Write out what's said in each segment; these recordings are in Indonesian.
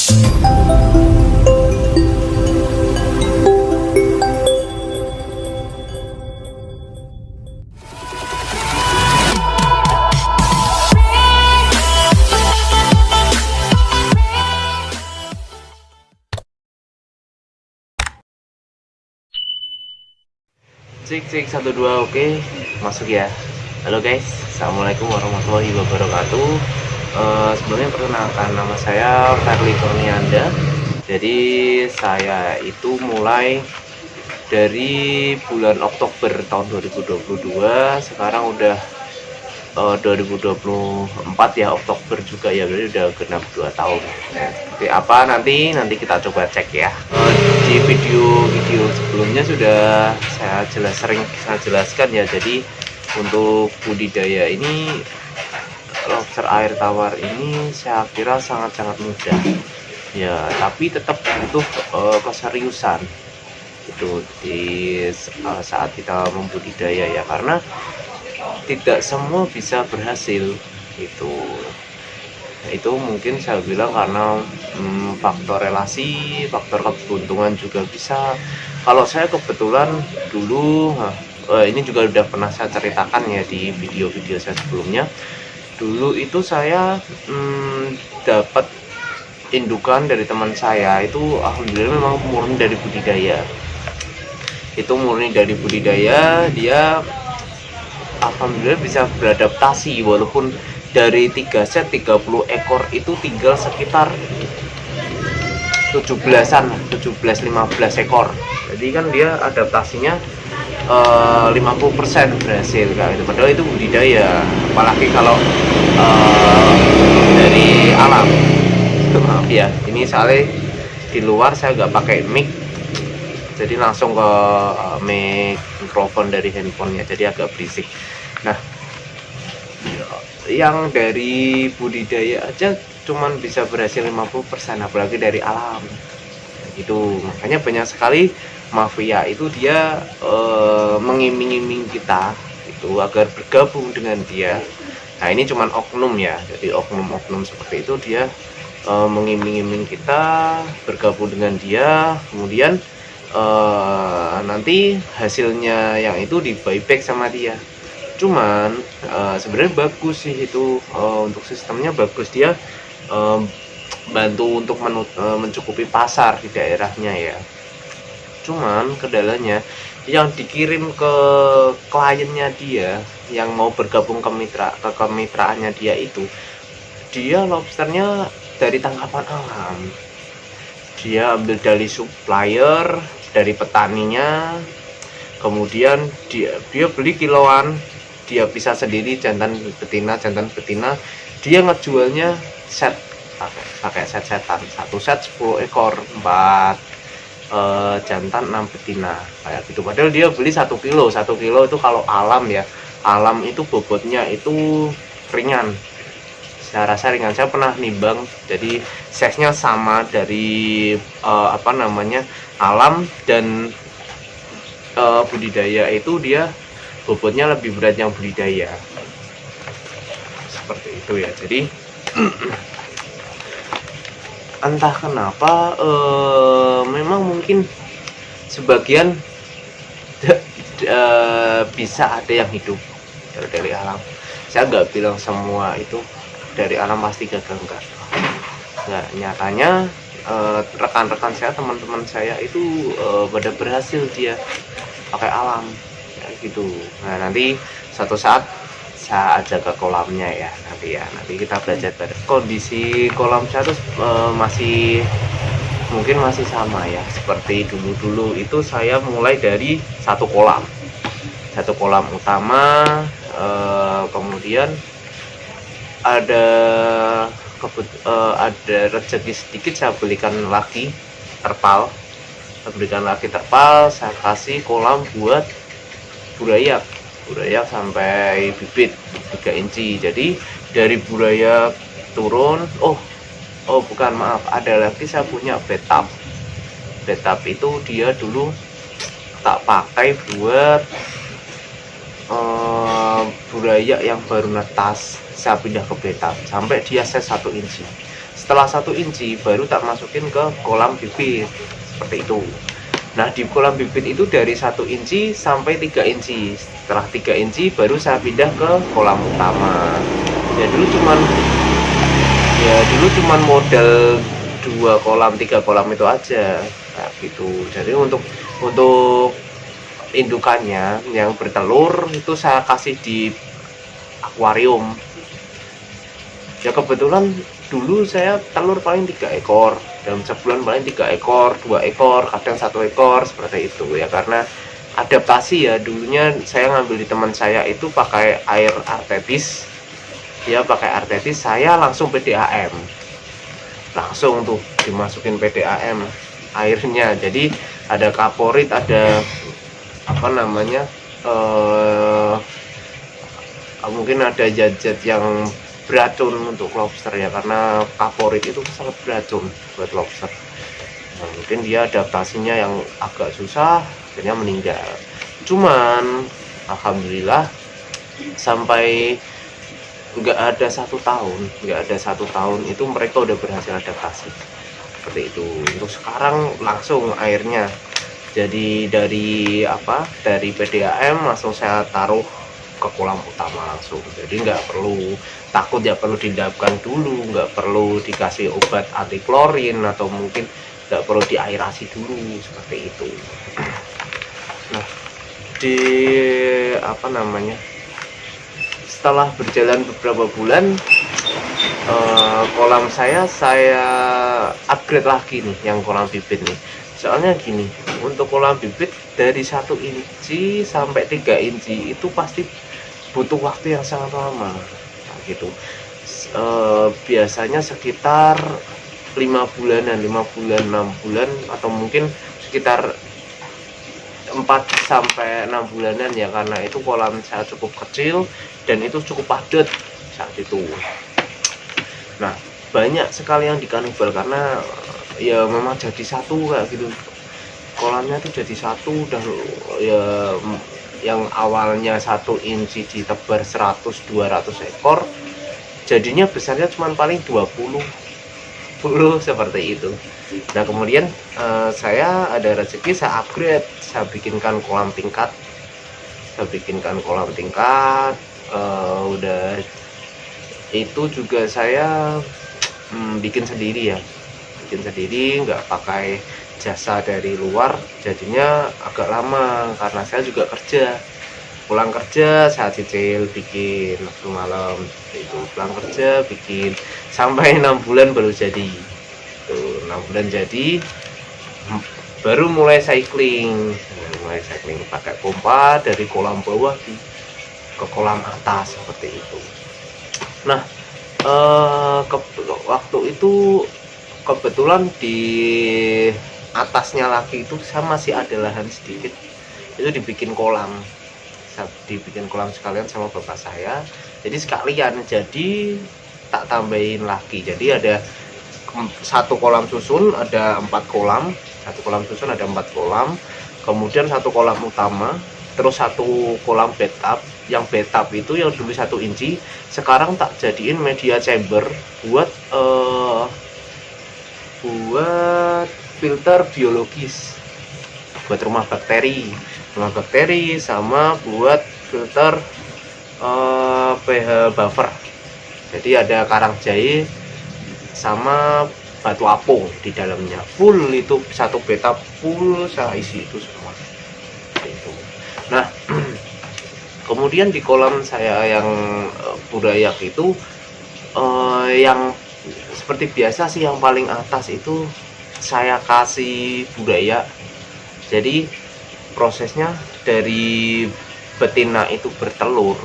Cek cek 1 2, oke, masuk ya. Halo guys, assalamualaikum warahmatullahi wabarakatuh. Sebelumnya perkenalkan, nama saya Ferly Kurnianda. Jadi saya itu mulai dari bulan Oktober tahun 2022. Sekarang udah 2024 ya, Oktober juga ya, berarti udah genap 2 tahun. Nah, seperti apa nanti kita coba cek ya. Di video sebelumnya sudah sering saya jelaskan ya. Jadi untuk budidaya ini, lobster air tawar ini saya kira sangat-sangat mudah ya, tapi tetap butuh keseriusan itu di saat kita membudidaya ya, karena tidak semua bisa berhasil itu. Itu mungkin saya bilang karena faktor relasi, faktor keberuntungan juga bisa. Kalau saya kebetulan dulu, ini juga udah pernah saya ceritakan ya di video-video saya sebelumnya. Dulu itu saya dapat indukan dari teman saya, itu alhamdulillah memang murni dari budidaya. Itu murni dari budidaya, dia alhamdulillah bisa beradaptasi, walaupun dari 3 set 30 ekor itu tinggal sekitar 17-15 ekor. Jadi kan dia adaptasinya 50% berhasil kayak itu. Padahal itu budidaya, apalagi kalau dari alam. Maaf ya, ini soalnya di luar saya nggak pakai mic, jadi langsung ke mikrofon dari handphonenya, jadi agak berisik. Nah, yang dari budidaya aja cuman bisa berhasil 50%, apalagi dari alam itu. Makanya banyak sekali mafia itu dia mengiming-iming kita itu agar bergabung dengan dia. Nah, ini cuman oknum ya, jadi oknum-oknum seperti itu dia mengiming-iming kita bergabung dengan dia, kemudian nanti hasilnya yang itu di buyback sama dia. Cuman sebenarnya bagus sih itu, untuk sistemnya bagus, dia bantu untuk mencukupi pasar di daerahnya ya. Cuman kendalanya yang dikirim ke kliennya dia yang mau bergabung ke kemitraannya dia itu, dia lobsternya dari tangkapan alam. Dia ambil dari supplier, dari petaninya, kemudian dia beli kiloan, dia pisah sendiri jantan betina. Dia ngejualnya set, pakai set-setan, 1 set 10 ekor, 4 jantan 6 betina kayak gitu. Padahal dia beli 1 kilo itu kalau alam ya, alam itu bobotnya itu ringan, saya rasa ringan. Saya pernah nimbang, jadi size-nya sama dari alam dan budidaya itu, dia bobotnya lebih berat yang budidaya, seperti itu ya. Jadi entah kenapa memang mungkin sebagian bisa ada yang hidup dari alam. Saya nggak bilang semua itu dari alam pasti gagal, enggak. Nyatanya rekan-rekan saya, teman-teman saya itu pada berhasil dia pakai alam ya gitu. Nah, nanti suatu saat saya ajak ke kolamnya ya, nanti kita belajar bareng. Kondisi kolam saya tuh mungkin masih sama ya seperti dulu itu. Saya mulai dari satu kolam utama, kemudian ada rezeki sedikit, saya belikan lagi terpal, saya kasih kolam buat burayak sampai bibit 3 inci. Jadi dari burayak turun, bukan, maaf, ada lagi saya punya bathtub itu dia dulu tak pakai buat burayak yang baru netas. Saya pindah ke bathtub sampai dia size 1 inci. setelah 1 inci baru tak masukin ke kolam bibit seperti itu. Nah di kolam bibit itu dari 1 inci sampai 3 inci. Setelah 3 inci baru saya pindah ke kolam utama. Dulu cuman modal 2 kolam 3 kolam itu aja, nah, gitu. Jadi untuk indukannya yang bertelur itu saya kasih di akuarium. Ya kebetulan dulu saya telur paling 3 ekor, dalam sebulan paling 3 ekor, 2 ekor, kadang 1 ekor seperti itu ya, karena adaptasi ya. Dulunya saya ngambil di teman saya itu pakai air artetis, dia pakai artetis, saya langsung PDAM, langsung tuh dimasukin PDAM airnya. Jadi ada kaporit, ada apa namanya, mungkin ada zat-zat yang beracun untuk lobster ya, karena kaporit itu sangat beracun buat lobster. Nah, mungkin dia adaptasinya yang agak susah, akhirnya meninggal. Cuman alhamdulillah sampai nggak ada 1 tahun itu mereka udah berhasil adaptasi seperti itu. Untuk sekarang langsung airnya jadi dari PDAM langsung saya taruh ke kolam utama langsung. Jadi nggak perlu takut, ya perlu diendapkan dulu, nggak perlu dikasih obat anti klorin, atau mungkin nggak perlu diairasi dulu seperti itu. Nah di setelah berjalan beberapa bulan, kolam saya upgrade lagi nih yang kolam bibit nih. Soalnya gini, untuk kolam bibit dari 1 inci sampai 3 inci itu pasti butuh waktu yang sangat lama, nah, gitu. Biasanya sekitar 5 bulanan, 6 bulan, atau mungkin sekitar 4 sampai 6 bulanan ya, karena itu kolam saya cukup kecil dan itu cukup padat saat itu. Nah banyak sekali yang dikanibal karena ya memang jadi satu kayak gitu, kolamnya tuh jadi satu. Udah ya, yang awalnya 1 inci ditebar 100-200 ekor, jadinya besarnya cuma paling 20 seperti itu. Nah kemudian saya ada rezeki, saya upgrade, saya bikinkan kolam tingkat, udah itu juga saya bikin sendiri, nggak pakai jasa dari luar. Jadinya agak lama karena saya juga pulang kerja saya cicil bikin waktu malam itu, pulang kerja bikin sampai 6 bulan baru jadi. Tuh 6 bulan jadi, baru mulai cycling pakai pompa dari kolam bawah ke kolam atas seperti itu. Nah waktu itu kebetulan di atasnya lagi itu saya masih ada lahan sedikit, itu dibikin kolam sekalian sama bapak saya. Jadi sekalian tak tambahin lagi, jadi ada 1 kolam susun ada 4 kolam, kemudian 1 kolam utama, terus 1 kolam bathtub. Yang bathtub itu yang dulu 1 inci sekarang tak jadiin media chamber buat filter biologis, buat rumah bakteri sama buat filter pH buffer. Jadi ada karang jahe sama batu apung di dalamnya, full itu 1 bathtub full saya isi itu semua itu. Nah kemudian di kolam saya yang budayak itu yang seperti biasa sih, yang paling atas itu saya kasih budaya. Jadi prosesnya dari betina itu bertelur,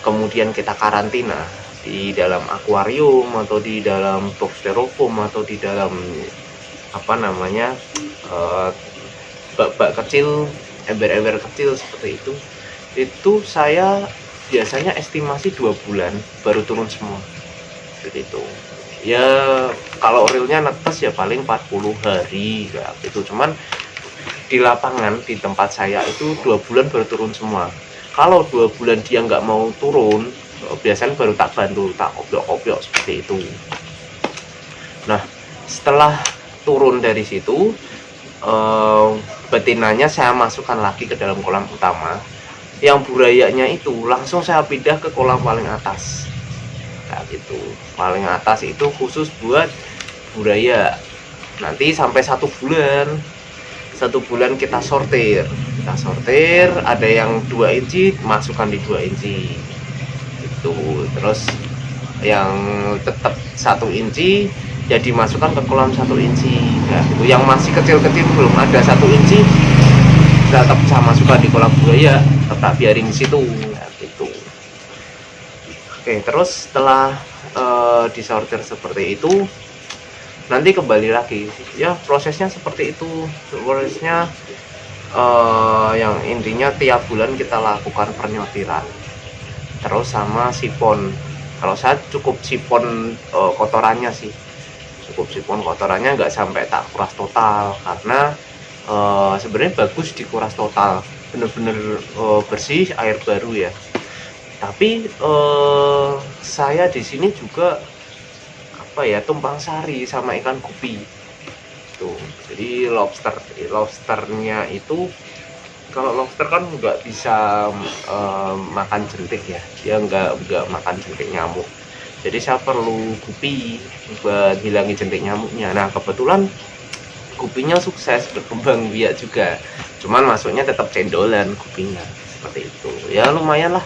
kemudian kita karantina di dalam akuarium atau di dalam box styrofoam atau di dalam bak-bak kecil, ember-ember kecil seperti itu saya biasanya estimasi 2 bulan baru turun semua seperti itu ya. Kalau realnya netes ya paling 40 hari kayak gitu. Cuman di lapangan di tempat saya itu 2 bulan baru turun semua. Kalau 2 bulan dia nggak mau turun, biasanya baru tak bantu, tak kopiok seperti itu. Nah, setelah turun dari situ, betinanya saya masukkan lagi ke dalam kolam utama. Yang burayanya itu langsung saya pindah ke kolam paling atas. Nah, itu paling atas itu khusus buat buraya. Nanti sampai 1 bulan kita sortir. Ada yang 2 inci masukkan di 2 inci itu, terus yang tetap 1 inci ya dimasukkan ke kolam 1 inci. Nah, itu yang masih kecil-kecil belum ada 1 inci tetap sama suka di kolam buaya, tetap biarin di situ. Nah, gitu. Oke, terus setelah disortir seperti itu, nanti kembali lagi ya prosesnya seperti itu. Prosesnya yang intinya tiap bulan kita lakukan penyortiran, terus sama sipon. Kalau saya cukup sipon kotorannya sih, nggak sampai tak kuras total, karena sebenarnya bagus dikuras total, bener-bener bersih, air baru ya. Tapi saya di sini juga tumpang sari sama ikan gupi tuh. Jadi lobsternya itu, kalau lobster kan nggak bisa makan jentik ya, dia nggak makan jentik nyamuk. Jadi saya perlu gupi buat hilangin jentik nyamuknya. Nah, kebetulan gupinya sukses berkembang biak juga, cuman masuknya tetap cendolan gupinya seperti itu ya. Lumayan lah,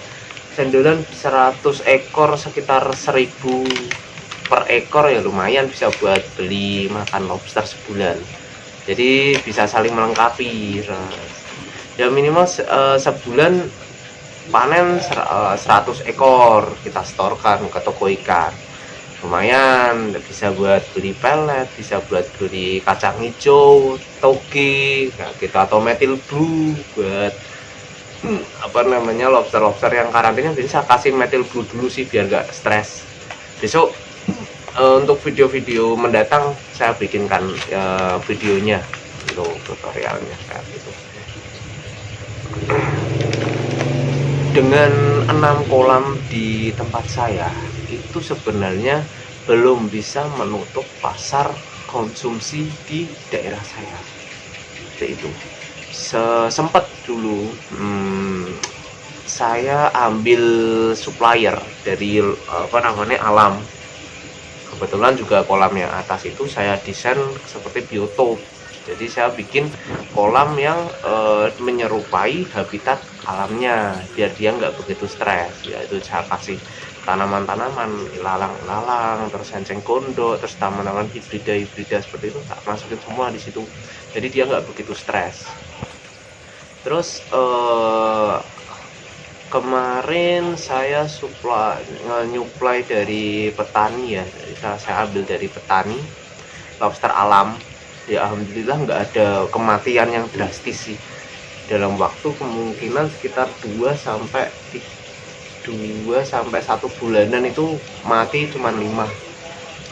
cendolan 100 ekor sekitar 1.000 per ekor ya, lumayan bisa buat beli makan lobster sebulan. Jadi bisa saling melengkapi ya. Minimal sebulan panen 100 ekor kita setorkan ke toko ikan. Lumayan, bisa buat beli pelet, bisa buat beli kacang hijau, toge, nah gitu, atau methyl blue buat lobster yang karantina. Jadi saya kasih methyl blue dulu sih biar gak stres. Besok untuk video-video mendatang saya bikinkan videonya untuk tutorialnya kayak gitu. Dengan 6 kolam di tempat saya itu sebenarnya belum bisa menutup pasar konsumsi di daerah saya. Itu sempat dulu saya ambil supplier dari alam. Kebetulan juga kolam yang atas itu saya desain seperti biotop. Jadi saya bikin kolam yang menyerupai habitat alamnya biar dia nggak begitu stres. Yaitu saya kasih tanaman-tanaman, ilalang-ilalang, terus enceng gondok, terus tanaman hibrida seperti itu, tak masukin semua di situ. Jadi dia nggak begitu stres. Terus kemarin saya nyuplai dari petani ya. Jadi saya ambil dari petani lobster alam. Ya alhamdulillah nggak ada kematian yang drastis sih. Dalam waktu kemungkinan sekitar 2 sampai 1 bulanan itu mati cuma 5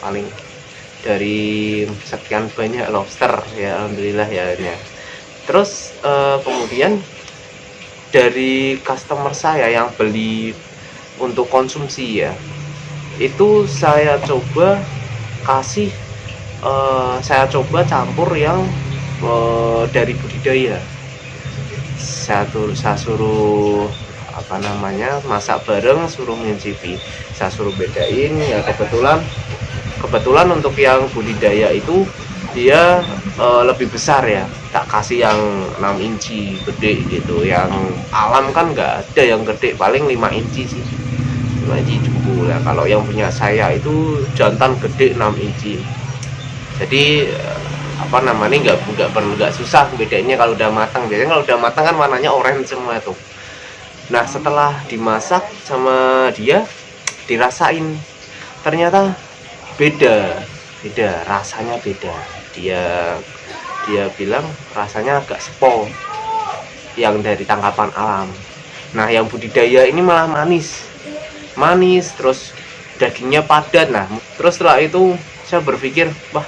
paling dari sekian banyak lobster ya, alhamdulillah ya. Terus kemudian dari customer saya yang beli untuk konsumsi ya, itu saya coba campur yang dari budidaya. Saya suruh masak bareng, suruh mencicipi, saya suruh bedain ya. Kebetulan untuk yang budidaya itu dia lebih besar ya, tak kasih yang 6 inci gede gitu. Yang alam kan nggak ada yang gede, paling 5 inci sih, 5 inci cukup ya. Kalau yang punya saya itu jantan gede 6 inci. Jadi nggak susah bedainnya kalau udah matang. Biasanya kalau udah matang kan warnanya orange semua tuh. Nah, setelah dimasak sama dia, dirasain, ternyata beda, rasanya beda. Dia bilang rasanya agak sepo yang dari tangkapan alam. Nah, yang budidaya ini malah manis, terus dagingnya padat. Nah, terus setelah itu saya berpikir, wah,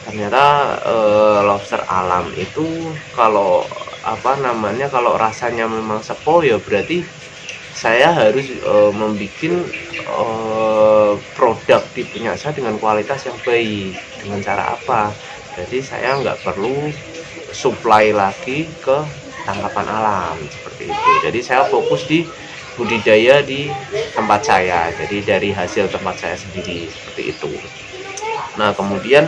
ternyata lobster alam itu kalau kalau rasanya memang sepo ya berarti saya harus membuat produk di punya saya dengan kualitas yang baik. Dengan cara apa? Jadi saya nggak perlu supply lagi ke tangkapan alam seperti itu. Jadi saya fokus di budidaya di tempat saya, jadi dari hasil tempat saya sendiri seperti itu. Nah kemudian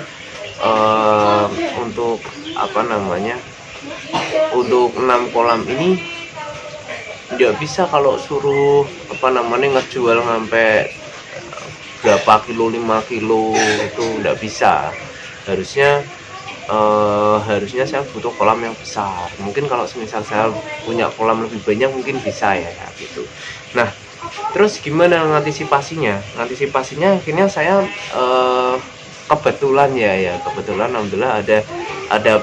untuk apa namanya, untuk 6 kolam ini nggak bisa kalau suruh apa namanya ngejual sampai berapa kilo, 5 kilo itu nggak bisa. Harusnya saya butuh kolam yang besar. Mungkin kalau semisal saya punya kolam lebih banyak mungkin bisa ya gitu. Nah terus gimana antisipasinya? Akhirnya saya kebetulan alhamdulillah ada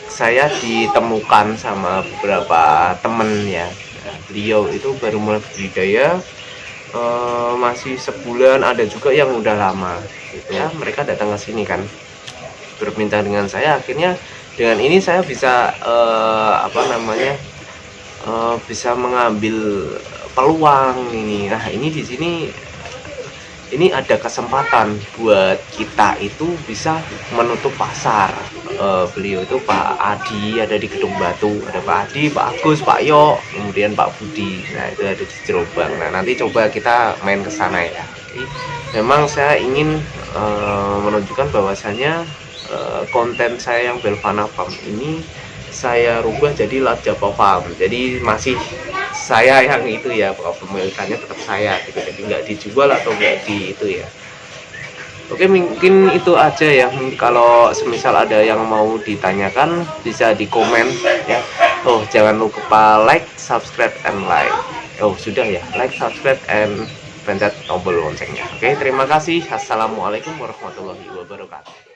saya ditemukan sama beberapa temen ya. Nah, beliau itu baru mulai budidaya masih sebulan, ada juga yang udah lama gitu ya. Mereka datang ke sini kan berminta dengan saya, akhirnya dengan ini saya bisa apa namanya bisa mengambil peluang ini. Nah ini di sini ini ada kesempatan buat kita itu bisa menutup pasar. Beliau itu Pak Adi ada di Gedung Batu, ada Pak Adi, Pak Agus, Pak Yo, kemudian Pak Budi. Nah itu ada di Jerobang. Nah nanti coba kita main ke sana ya. Jadi, memang saya ingin menunjukkan bahwasannya konten saya yang Belvana Farm ini saya rubah jadi Latjaba Farm. Jadi masih saya yang itu ya, pemilikannya tetap saya gitu. Jadi nggak dijual atau nggak di itu ya. Oke, mungkin itu aja ya. Kalau semisal ada yang mau ditanyakan bisa di komen ya. Oh jangan lupa like, subscribe, and like. Oh sudah ya, like, subscribe, and pencet tombol loncengnya. Oke, terima kasih. Assalamualaikum warahmatullahi wabarakatuh.